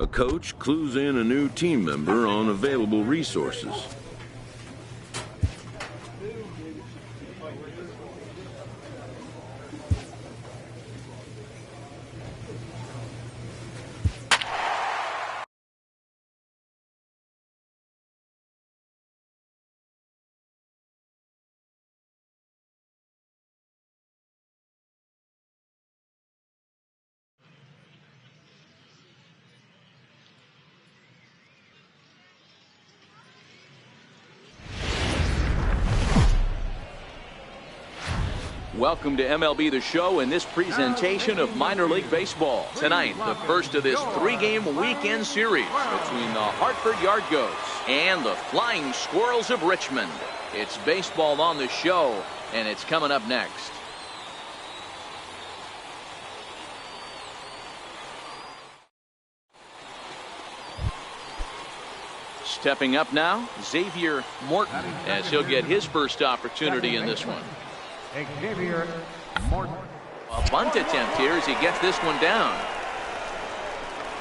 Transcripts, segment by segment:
A coach clues in a new team member on available resources. Welcome to MLB The Show and this presentation of minor league baseball. Tonight, the first of this three-game weekend series between the Hartford Yard Goats and the Flying Squirrels of Richmond. It's baseball on the show, and it's coming up next. Stepping up now, Xavier Morton, as he'll get his first opportunity in this one. Xavier Morton. A bunt attempt here as he gets this one down.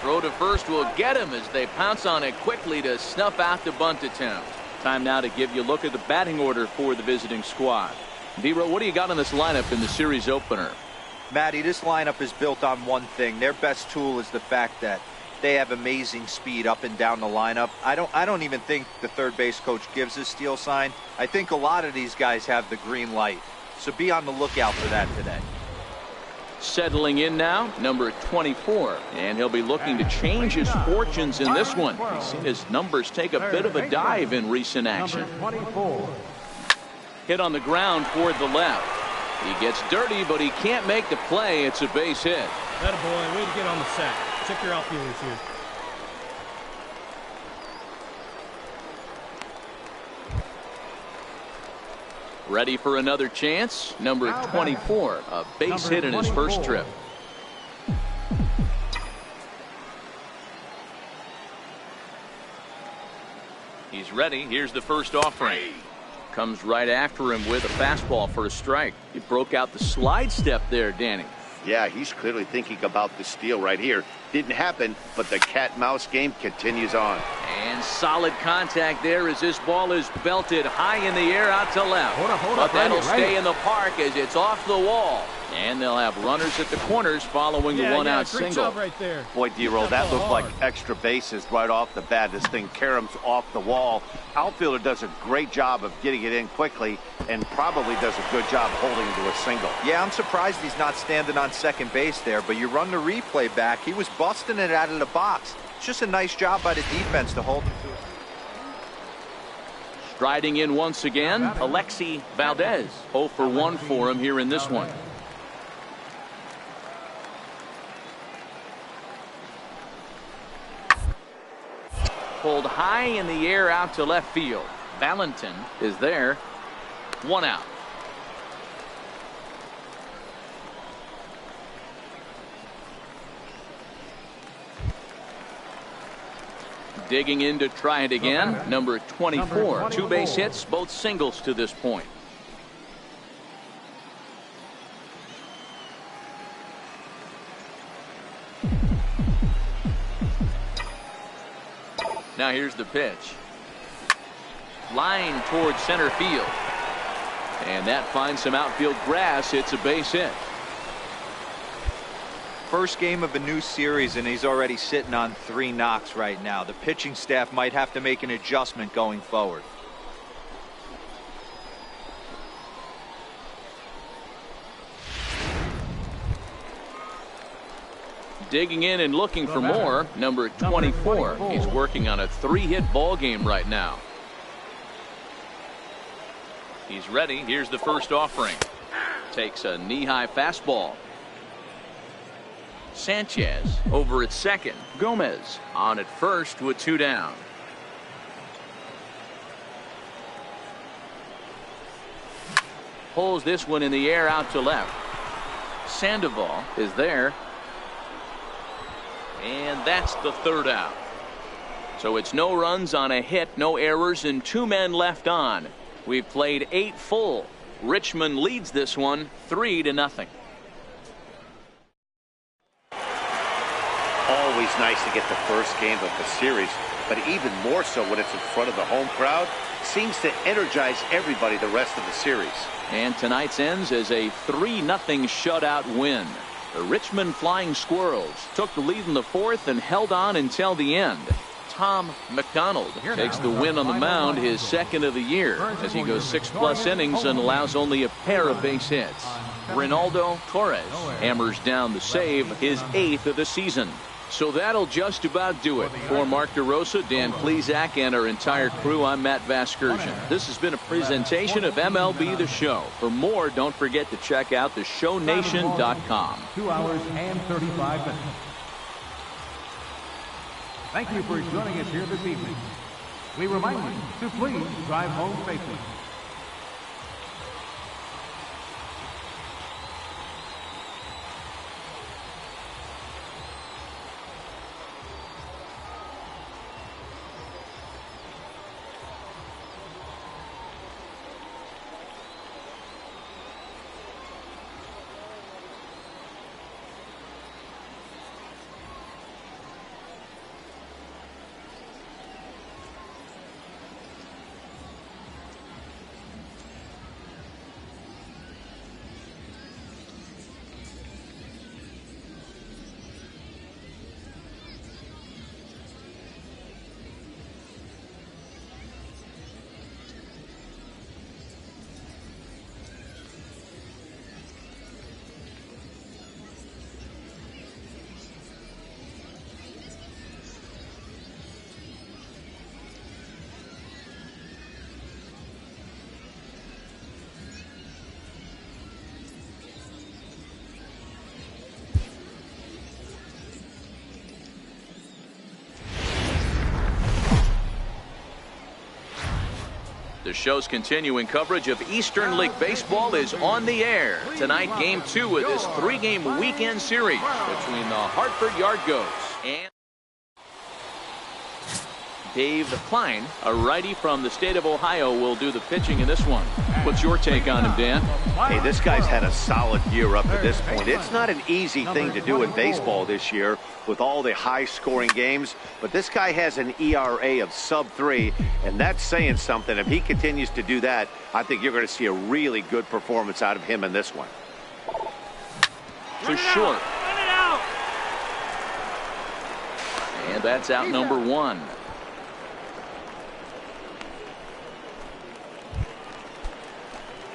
Throw to first will get him as they pounce on it quickly to snuff out the bunt attempt. Time now to give you a look at the batting order for the visiting squad. D-Row, what do you got in this lineup in the series opener? Matty, this lineup is built on one thing. Their best tool is the fact that they have amazing speed up and down the lineup. I don't even think the third base coach gives a steal sign. I think a lot of these guys have the green light. So be on the lookout for that today. Settling in now, number 24. And he'll be looking to change his fortunes in this one. He's seen his numbers take a bit of a dive in recent action. Hit on the ground toward the left. He gets dirty, but he can't make the play. It's a base hit. That boy, way to get on the sack. Check your outfielders here. Ready for another chance. Number 24, a base hit in his first trip. He's ready. Here's the first offering. Comes right after him with a fastball for a strike. He broke out the slide step there, Danny. Yeah, he's clearly thinking about the steal right here. Didn't happen, but the cat-mouse game continues on. And solid contact there as this ball is belted high in the air out to left. But that'll stay in the park as it's off the wall. And they'll have runners at the corners following the one-out single. Right there. Boy, D-Roll, that looked like extra bases right off the bat. This thing caroms off the wall. Outfielder does a great job of getting it in quickly and probably does a good job holding to a single. Yeah, I'm surprised he's not standing on second base there, but you run the replay back. He was busting it out of the box. It's just a nice job by the defense to hold him to it. Striding in once again, Alexi Valdez. 0 for 1 for him here in this one. Pulled high in the air out to left field. Valentin is there. 1 out. Digging in to try it again. Number 24. 2 base hits, both singles to this point. Now here's the pitch. Line towards center field. And that finds some outfield grass. It's a base hit. First game of a new series, and he's already sitting on 3 knocks right now. The pitching staff might have to make an adjustment going forward. Digging in and looking for more. Number 24. He's working on a 3-hit ball game right now. He's ready. Here's the first offering. Takes a knee-high fastball. Sanchez over at second. Gomez on at first with 2 down. Pulls this one in the air out to left. Sandoval is there. And that's the 3rd out. So it's no runs on a hit, no errors, and 2 men left on. We've played 8 full. Richmond leads this one 3-0. Always nice to get the first game of the series, but even more so when it's in front of the home crowd. Seems to energize everybody the rest of the series. And tonight's ends as a 3-0 shutout win. The Richmond Flying Squirrels took the lead in the 4th and held on until the end. Tom McDonald takes the win on the mound, his 2nd of the year, as he goes 6+ innings and allows only a pair of base hits. Ronaldo Torres hammers down the save, his 8th of the season. So that'll just about do it. For Mark DeRosa, Dan Plesac, and our entire crew, I'm Matt Vasgersian. This has been a presentation of MLB The Show. For more, don't forget to check out theshownation.com. 2 hours and 35 minutes. Thank you for joining us here this evening. We remind you to please drive home safely. The show's continuing coverage of Eastern League Baseball is on the air. Tonight, Game 2 of this 3-game weekend series between the Hartford Yard Goats and Dave Klein, a righty from the state of Ohio, will do the pitching in this one. What's your take on him, Dan? Hey, this guy's had a solid year up to this point. It's not an easy thing to do in baseball this year with all the high-scoring games, but this guy has an ERA of sub-3, and that's saying something. If he continues to do that, I think you're going to see a really good performance out of him in this one. To short. And that's out number 1.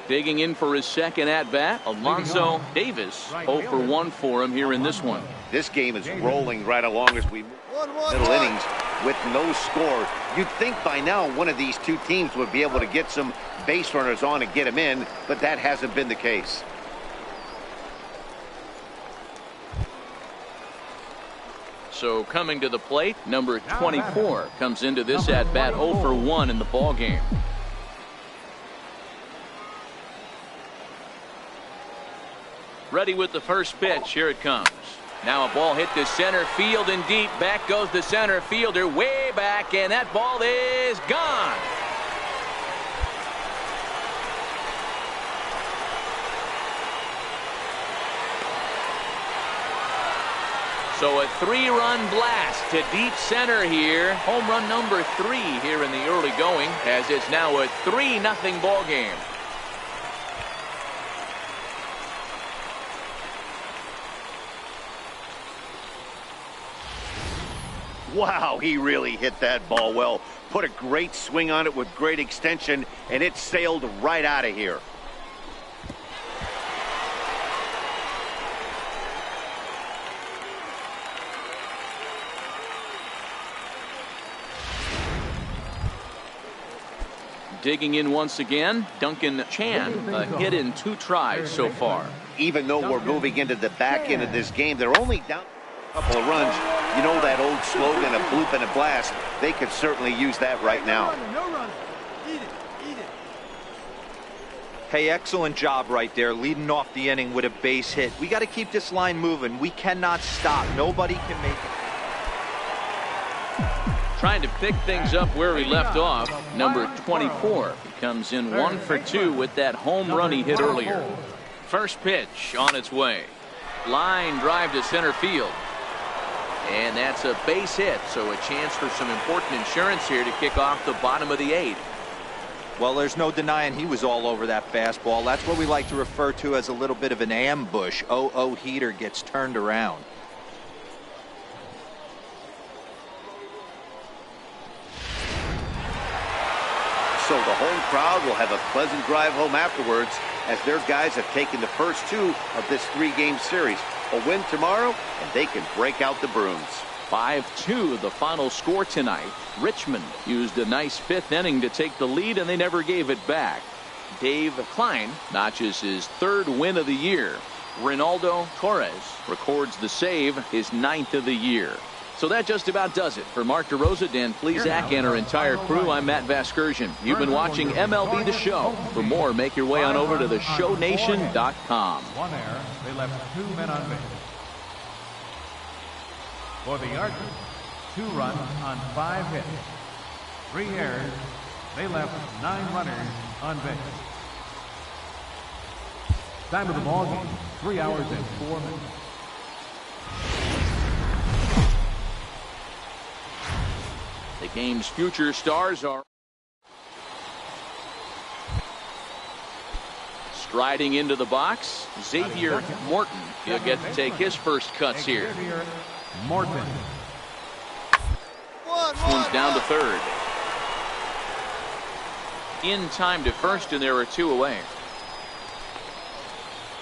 Digging in for his second at-bat, Alonzo Davis. 0 for 1 for him here in this one. This game is rolling right along as we middle innings with no score. You'd think by now one of these two teams would be able to get some base runners on and get them in, but that hasn't been the case. So coming to the plate, number 24 comes into this at-bat 0 for 1 in the ball game. Ready with the first pitch. Here it comes. Now a ball hit to center field and deep. Back goes the center fielder way back, and that ball is gone. So a 3-run blast to deep center here. Home run number 3 here in the early going, as it's now a 3-0 ball game. Wow, he really hit that ball well. Put a great swing on it with great extension, and it sailed right out of here. digging in once again, Duncan Chan, a hit in 2 tries so far. Even though we're moving into the back end of this game, they're only down a couple of runs. You know that old slogan, a bloop and a blast. They could certainly use that right now. Hey, excellent job right there, leading off the inning with a base hit. We got to keep this line moving. We cannot stop. Nobody can make it. Trying to pick things up where he left off, number 24. He comes in 1 for 2 with that home run he hit earlier. First pitch on its way. Line drive to center field. And that's a base hit, so a chance for some important insurance here to kick off the bottom of the 8th. Well, there's no denying he was all over that fastball. That's what we like to refer to as a little bit of an ambush. 0-0 heater gets turned around. So the home crowd will have a pleasant drive home afterwards as their guys have taken the first 2 of this 3-game series. A win tomorrow, and they can break out the brooms. 5-2 the final score tonight. Richmond used a nice 5th inning to take the lead, and they never gave it back. Dave Klein notches his 3rd win of the year. Ronaldo Torres records the save, his 9th of the year. So that just about does it. For Mark DeRosa, Dan Plesac, and our entire crew, I'm Matt Vasgersian. You've been watching MLB The Show. For more, make your way on over to theshownation.com. 1 error. They left 2 men on base. For the Yards, 2 runs on 5 hits. 3 errors. They left 9 runners on base. Time of the ball game, 3 hours and 4 minutes. The game's future stars are striding into the box. Xavier Morton. He'll get to take his first cuts here. Xavier Morton. One's down to 3rd. In time to 1st, and there are 2 away.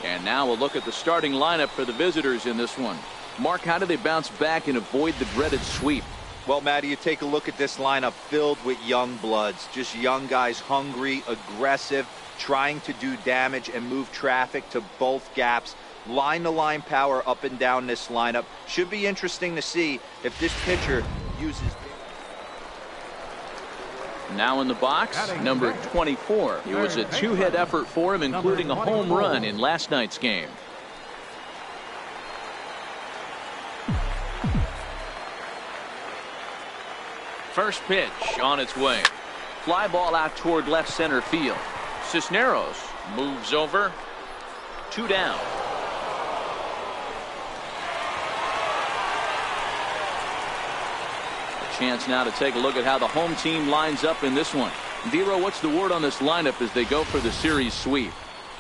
And now we'll look at the starting lineup for the visitors in this one. Mark, how do they bounce back and avoid the dreaded sweep? Well, Matty, you take a look at this lineup filled with young bloods. Just young guys, hungry, aggressive, trying to do damage and move traffic to both gaps. Line-to-line power up and down this lineup. Should be interesting to see if this pitcher uses... Now in the box, number 24. It was a 2-hit effort for him, including a home run in last night's game. First pitch on its way. Fly ball out toward left center field. Cisneros moves over. 2 down. A chance now to take a look at how the home team lines up in this one. Vero, what's the word on this lineup as they go for the series sweep?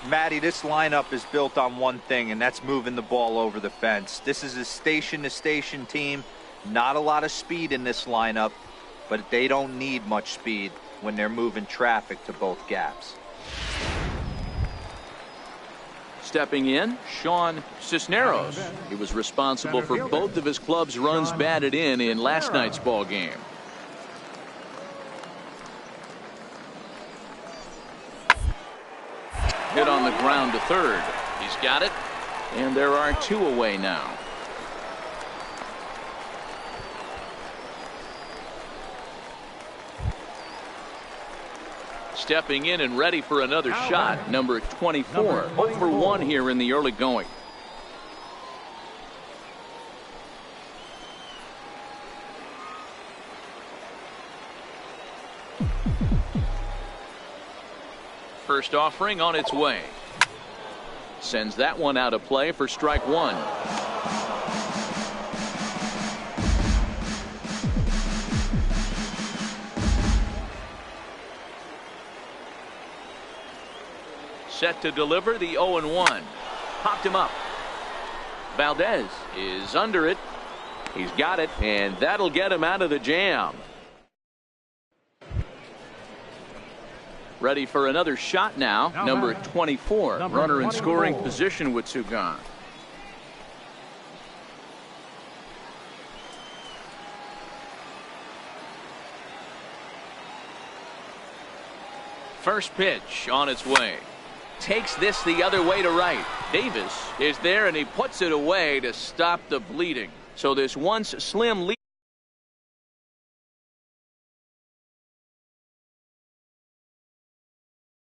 Matty, this lineup is built on one thing, and that's moving the ball over the fence. This is a station-to-station team. Not a lot of speed in this lineup, but they don't need much speed when they're moving traffic to both gaps. Stepping in, Sean Cisneros. He was responsible for both of his club's runs batted in last night's ball game. Hit on the ground to 3rd. He's got it, and there are 2 away now. Stepping in and ready for another shot, number 24. 0 for 1 here in the early going. First offering on its way. Sends that one out of play for strike 1. Set to deliver the 0-1. Popped him up. Valdez is under it. He's got it, and that'll get him out of the jam. Ready for another shot now. Number 24. Runner in scoring position with 2 gone. First pitch on its way. Takes this the other way to right. Davis is there, and he puts it away to stop the bleeding. So this once slim lead